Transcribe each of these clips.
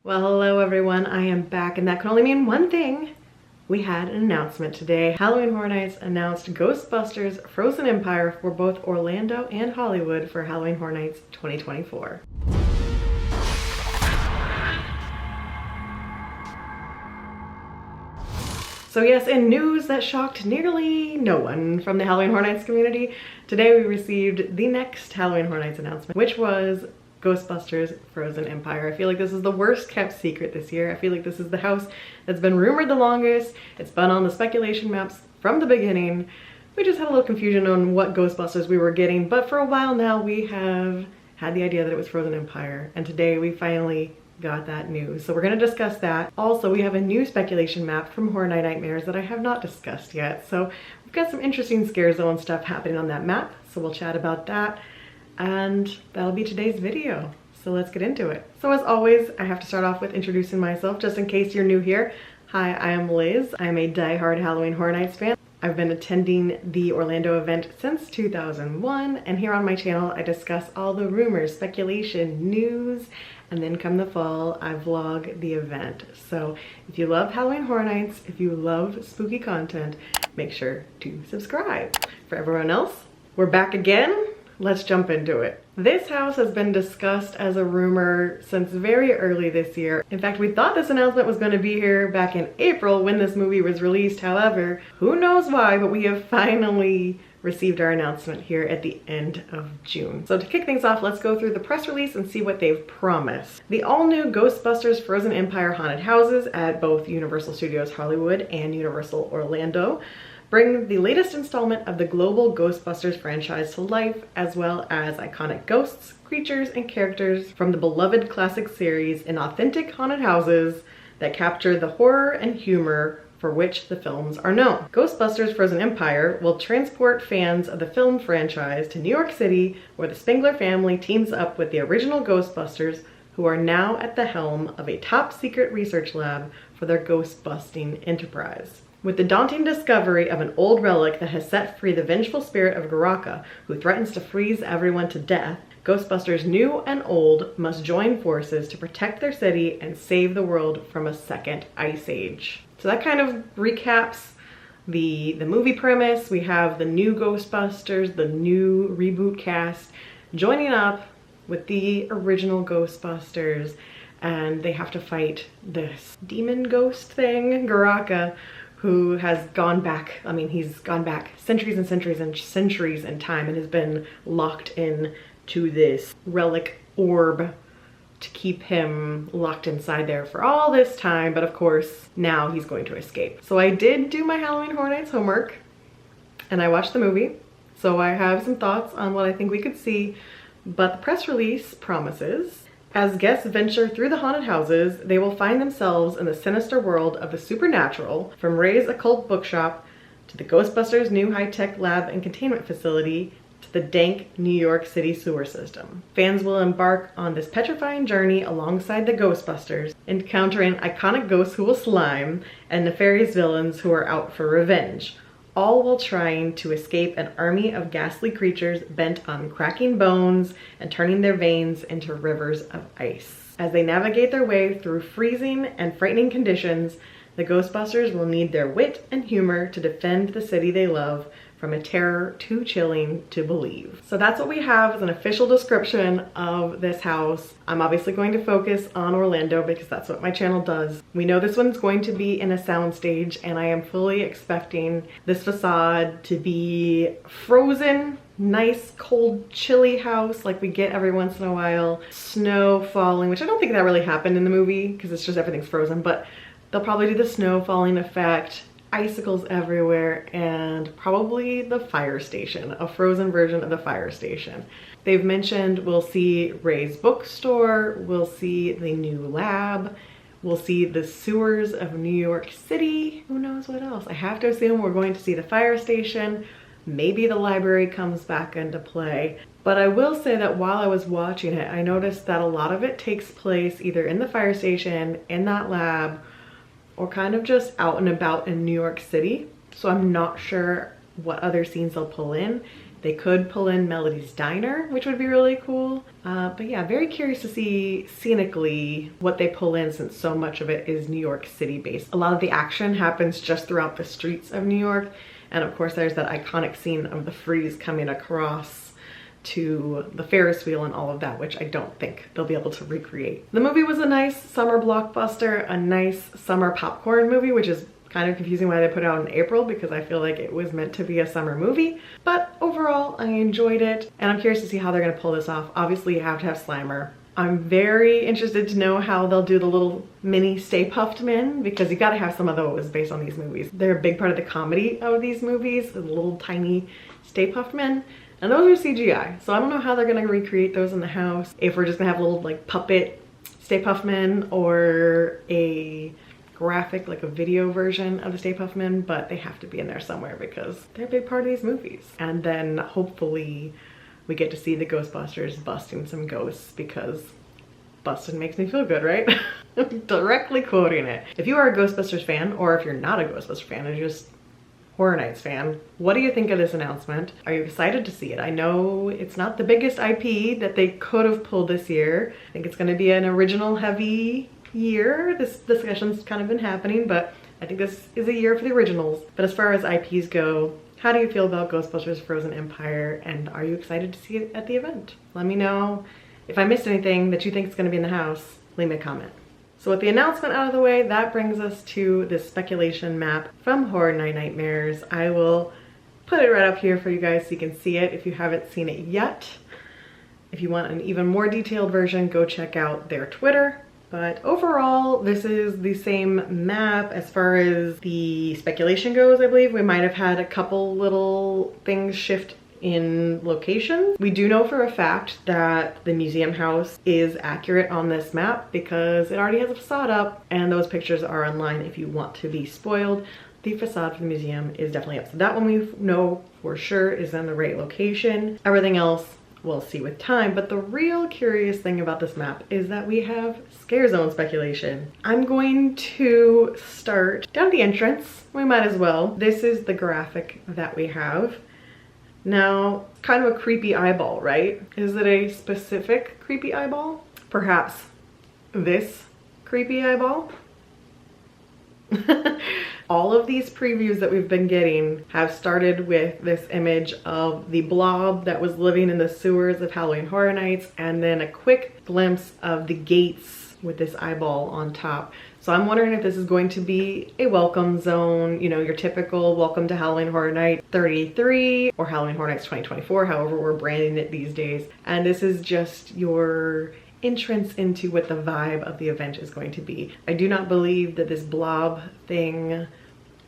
Well, hello everyone, I am back, and that can only mean one thing. We had an announcement today. Halloween Horror Nights announced Ghostbusters Frozen Empire for both Orlando and Hollywood for Halloween Horror Nights 2024. So yes, in news that shocked nearly no one from the Halloween Horror Nights community, today we received the next Halloween Horror Nights announcement, which was Ghostbusters Frozen Empire. I feel like this is the worst kept secret this year. I feel like this is the house that's been rumored the longest. It's been on the speculation maps from the beginning. We just had a little confusion on what Ghostbusters we were getting, but for a while now we have had the idea that it was Frozen Empire, and today we finally got that news. So we're going to discuss that. Also, we have a new speculation map from Horror Night Nightmares that I have not discussed yet. So we've got some interesting scare zone stuff happening on that map, so we'll chat about that. And that'll be today's video. So let's get into it. So as always, I have to start off with introducing myself just in case you're new here. Hi, I am Liz. I'm a diehard Halloween Horror Nights fan. I've been attending the Orlando event since 2001, and here on my channel I discuss all the rumors, speculation, news, and then come the fall I vlog the event. So if you love Halloween Horror Nights, if you love spooky content, make sure to subscribe. For everyone else, we're back again. Let's jump into it. This house has been discussed as a rumor since very early this year. In fact, we thought this announcement was going to be here back in April when this movie was released. However, who knows why, but we have finally received our announcement here at the end of June. So to kick things off, let's go through the press release and see what they've promised. The all-new Ghostbusters Frozen Empire haunted houses at both Universal Studios Hollywood and Universal Orlando bring the latest installment of the global Ghostbusters franchise to life, as well as iconic ghosts, creatures, and characters from the beloved classic series in authentic haunted houses that capture the horror and humor for which the films are known. Ghostbusters Frozen Empire will transport fans of the film franchise to New York City, where the Spengler family teams up with the original Ghostbusters, who are now at the helm of a top-secret research lab for their ghost-busting enterprise. With the daunting discovery of an old relic that has set free the vengeful spirit of Garaka, who threatens to freeze everyone to death, Ghostbusters new and old must join forces to protect their city and save the world from a second ice age. So that kind of recaps the movie premise. We have the new Ghostbusters, the new reboot cast, joining up with the original Ghostbusters, and they have to fight this demon ghost thing, Garaka, who has gone back. I mean, he's gone back centuries and centuries and centuries in time and has been locked in to this relic orb to keep him locked inside there for all this time. But of course, now he's going to escape. So I did do my Halloween Horror Nights homework and I watched the movie. So I have some thoughts on what I think we could see, but the press release promises, as guests venture through the haunted houses, they will find themselves in the sinister world of the supernatural, from Ray's occult bookshop to the Ghostbusters' new high-tech lab and containment facility to the dank New York City sewer system. Fans will embark on this petrifying journey alongside the Ghostbusters, encountering iconic ghosts who will slime and nefarious villains who are out for revenge, all while trying to escape an army of ghastly creatures bent on cracking bones and turning their veins into rivers of ice. As they navigate their way through freezing and frightening conditions, the Ghostbusters will need their wit and humor to defend the city they love from a terror too chilling to believe. So that's what we have as an official description of this house. I'm obviously going to focus on Orlando because that's what my channel does. We know this one's going to be in a soundstage, and I am fully expecting this facade to be frozen, nice, cold, chilly house like we get every once in a while. Snow falling, which I don't think that really happened in the movie because it's just everything's frozen, but they'll probably do the snow falling effect, icicles everywhere, and probably the fire station, a frozen version of the fire station. They've mentioned we'll see Ray's bookstore, we'll see the new lab, we'll see the sewers of New York City. Who knows what else? I have to assume we're going to see the fire station. Maybe the library comes back into play. But I will say that while I was watching it, I noticed that a lot of it takes place either in the fire station, in that lab, or kind of just out and about in New York City. So I'm not sure what other scenes they'll pull in. They could pull in Melody's Diner, which would be really cool. But yeah, very curious to see scenically what they pull in, since so much of it is New York City based. A lot of the action happens just throughout the streets of New York. And of course there's that iconic scene of the freeze coming across to the Ferris wheel and all of that, which I don't think they'll be able to recreate. The movie was a nice summer blockbuster, a nice summer popcorn movie, which is kind of confusing why they put it out in April, because I feel like it was meant to be a summer movie. But overall, I enjoyed it, and I'm curious to see how they're gonna pull this off. Obviously, you have to have Slimer. I'm very interested to know how they'll do the little mini Stay Puft Men, because you gotta have some of those based on these movies. They're a big part of the comedy of these movies, the little tiny Stay Puft Men. And those are CGI, so I don't know how they're gonna recreate those in the house. If we're just gonna have little like puppet Stay Puft Men, or a graphic, like a video version of the Stay Puft Men, but they have to be in there somewhere because they're a big part of these movies. And then hopefully we get to see the Ghostbusters busting some ghosts, because busting makes me feel good, right? I'm directly quoting it. If you are a Ghostbusters fan, or if you're not a Ghostbusters fan and you're just Horror Nights fan, what do you think of this announcement? Are you excited to see it? I know it's not the biggest IP that they could have pulled this year. I think it's going to be an original heavy year. This discussion's kind of been happening, but I think this is a year for the originals. But as far as IPs go, how do you feel about Ghostbusters Frozen Empire, and are you excited to see it at the event? Let me know. If I missed anything that you think is going to be in the house, leave me a comment. So with the announcement out of the way, that brings us to this speculation map from Horror Night Nightmares. I will put it right up here for you guys so you can see it if you haven't seen it yet. If you want an even more detailed version, go check out their Twitter. But overall, this is the same map as far as the speculation goes. I believe we might have had a couple little things shift in location. We do know for a fact that the museum house is accurate on this map because it already has a facade up, and those pictures are online if you want to be spoiled. The facade for the museum is definitely up. So that one we know for sure is in the right location. Everything else we'll see with time. But the real curious thing about this map is that we have Scarezone Speculation. I'm going to start down the entrance. We might as well. This is the graphic that we have. Now, kind of a creepy eyeball, right? Is it a specific creepy eyeball? Perhaps this creepy eyeball? All of these previews that we've been getting have started with this image of the blob that was living in the sewers of Halloween Horror Nights, and then a quick glimpse of the gates with this eyeball on top. So I'm wondering if this is going to be a welcome zone, you know, your typical welcome to Halloween Horror Night 33 or Halloween Horror Nights 2024, however we're branding it these days. And this is just your entrance into what the vibe of the event is going to be. I do not believe that this blob thing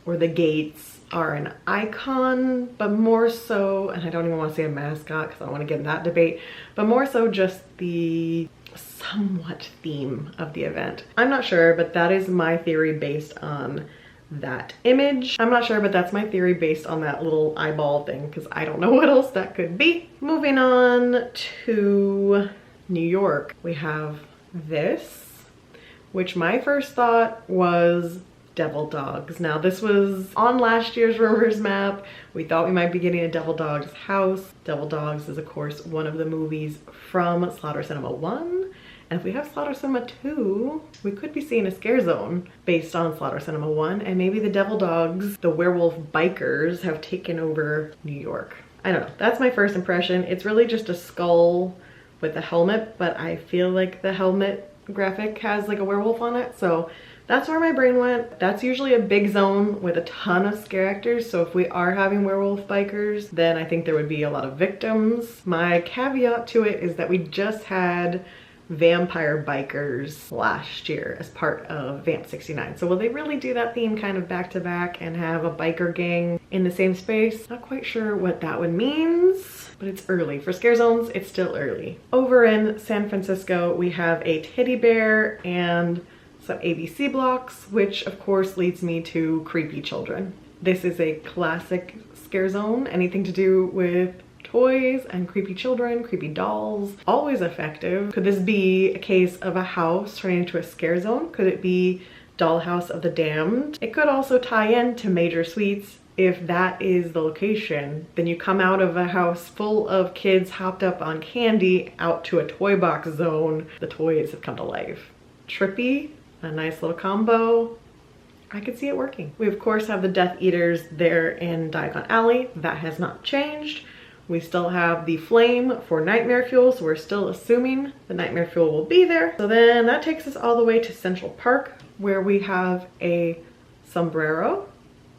or the gates are an icon, but more so, and I don't even want to say a mascot because I don't want to get in that debate, but more so just the somewhat theme of the event. I'm not sure, but that is my theory based on that image. I'm not sure, but that's my theory based on that little eyeball thing, because I don't know what else that could be. Moving on to New York, we have this, which my first thought was Devil Dogs. Now this was on last year's Rumors map. We thought we might be getting a Devil Dogs house. Devil Dogs is of course one of the movies from Slaughter Cinema 1. And if we have Slaughter Cinema 2, we could be seeing a Scarezone based on Slaughter Cinema 1, and maybe the Devil Dogs, the werewolf bikers, have taken over New York. I don't know, that's my first impression. It's really just a skull with a helmet, but I feel like the helmet graphic has like a werewolf on it, so that's where my brain went. That's usually a big zone with a ton of scare actors, so if we are having werewolf bikers, then I think there would be a lot of victims. My caveat to it is that we just had vampire bikers last year as part of Vamp 69. So will they really do that theme kind of back to back and have a biker gang in the same space? Not quite sure what that would mean, but it's early. For Scare Zones, it's still early. Over in San Francisco, we have a teddy bear and some ABC blocks, which of course leads me to creepy children. This is a classic Scare Zone. Anything to do with toys and creepy children, creepy dolls, always effective. Could this be a case of a house turning into a scare zone? Could it be Dollhouse of the Damned? It could also tie in to Major Suites if that is the location, then you come out of a house full of kids hopped up on candy out to a toy box zone. The toys have come to life. Trippy, a nice little combo. I could see it working. We of course have the Death Eaters there in Diagon Alley. That has not changed. We still have the flame for Nightmare Fuel, so we're still assuming the Nightmare Fuel will be there. So then that takes us all the way to Central Park, where we have a sombrero.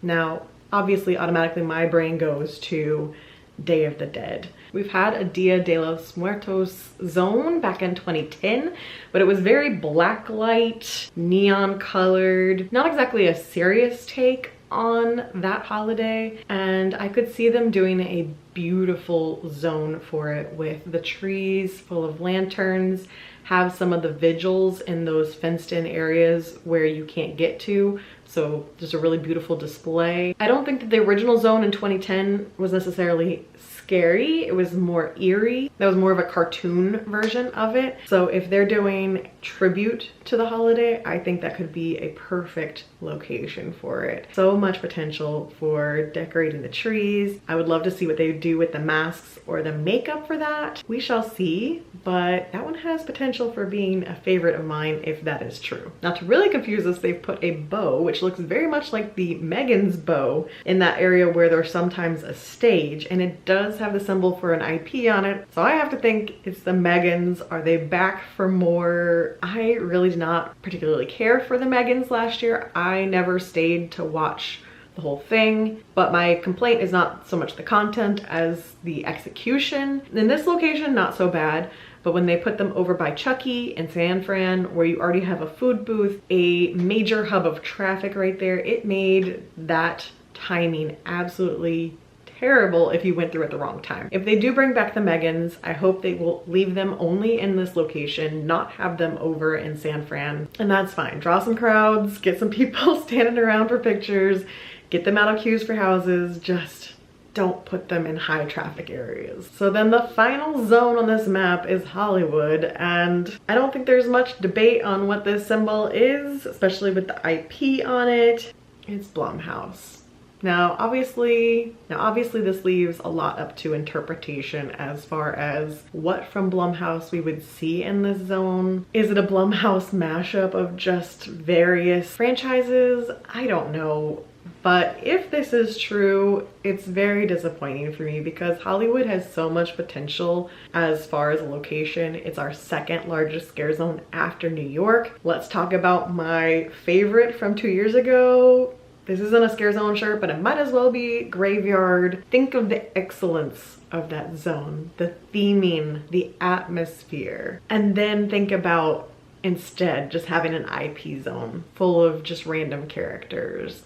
Now, obviously, automatically my brain goes to Day of the Dead. We've had a Dia de los Muertos zone back in 2010, but it was very blacklight, neon colored, not exactly a serious take on that holiday, and I could see them doing a beautiful zone for it with the trees full of lanterns, have some of the vigils in those fenced in areas where you can't get to, so just a really beautiful display. I don't think that the original zone in 2010 was necessarily scary, it was more eerie. That was more of a cartoon version of it. So if they're doing tribute to the holiday, I think that could be a perfect location for it. So much potential for decorating the trees. I would love to see what they do with the masks or the makeup for that. We shall see, but that one has potential for being a favorite of mine if that is true. Now, to really confuse us, they've put a bow, which looks very much like the Megan's bow, in that area where there's sometimes a stage, and it does have the symbol for an IP on it. So I have to think it's the Megans. Are they back for more? I really did not particularly care for the Megans last year. I never stayed to watch the whole thing, but my complaint is not so much the content as the execution. In this location, not so bad, but when they put them over by Chucky and San Fran, where you already have a food booth, a major hub of traffic right there, it made that timing absolutely terrible if you went through at the wrong time. If they do bring back the Megans, I hope they will leave them only in this location, not have them over in San Fran. And that's fine. Draw some crowds, get some people standing around for pictures, get them out of queues for houses, just don't put them in high traffic areas. So then the final zone on this map is Hollywood, and I don't think there's much debate on what this symbol is, especially with the IP on it. It's Blumhouse. Now obviously this leaves a lot up to interpretation as far as what from Blumhouse we would see in this zone. Is it a Blumhouse mashup of just various franchises? I don't know. But if this is true, it's very disappointing for me because Hollywood has so much potential as far as a location. It's our second largest scare zone after New York. Let's talk about my favorite from 2 years ago. This isn't a scare zone shirt, but it might as well be Graveyard. Think of the excellence of that zone, the theming, the atmosphere. And then think about instead just having an IP zone full of just random characters.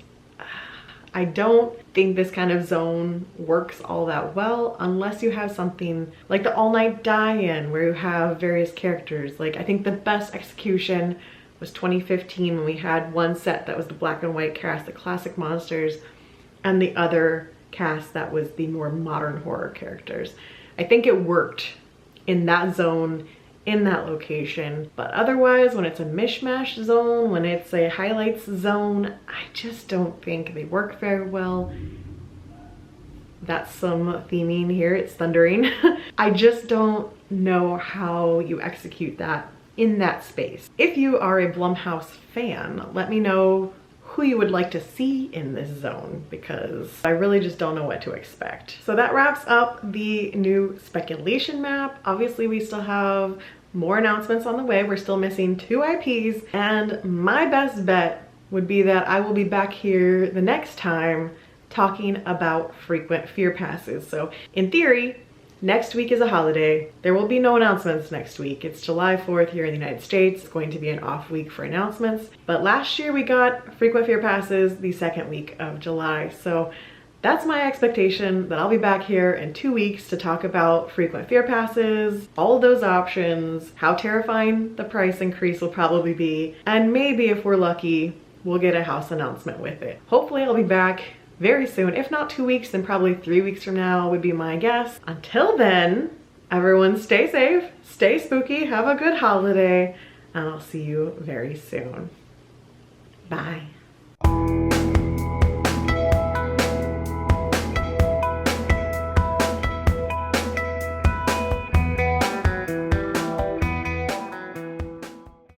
I don't think this kind of zone works all that well unless you have something like the All Night Die-In where you have various characters. Like, I think the best execution was 2015 when we had one set that was the black and white cast, the classic monsters, and the other cast that was the more modern horror characters. I think it worked in that zone, in that location, but otherwise when it's a mishmash zone, when it's a highlights zone, I just don't think they work very well. That's some theming here, it's thundering. I just don't know how you execute that in that space. If you are a Blumhouse fan, let me know who you would like to see in this zone because I really just don't know what to expect. So that wraps up the new speculation map. Obviously we still have more announcements on the way. We're still missing 2 IPs, and my best bet would be that I will be back here the next time talking about frequent fear passes. So in theory, next week is a holiday. There will be no announcements next week. It's July 4th here in the United States. It's going to be an off week for announcements. But last year we got frequent fear passes the second week of July. So that's my expectation, that I'll be back here in 2 weeks to talk about frequent fear passes, all of those options, how terrifying the price increase will probably be, and maybe if we're lucky, we'll get a house announcement with it. Hopefully I'll be back very soon. If not 2 weeks, then probably 3 weeks from now would be my guess. Until then, everyone stay safe, stay spooky, have a good holiday, and I'll see you very soon. Bye.